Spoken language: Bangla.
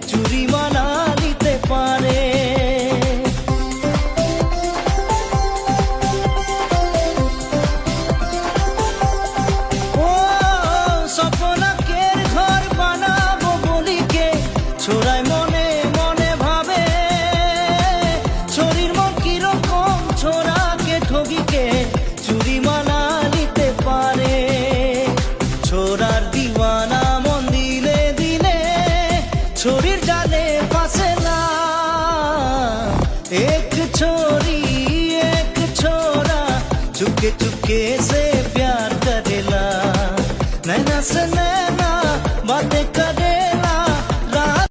চুরি মানা নিতে পারে। ও স্বপ্নাকের ঘর বানাবো বলিকে ছোড়ায় মনে মনে ভাবে, ছড়ির মন কিরকম ছোড়াকে ঠগিকে চুরি মানা নিতে পারে। ছোড়ার দিওয়ানা মন দিলে দিলে ছড়ির জালে ফাঁসে না। এক छोरी एक छोरा चुपके चुपके से प्यार करेला, नैना से नैना बातें करे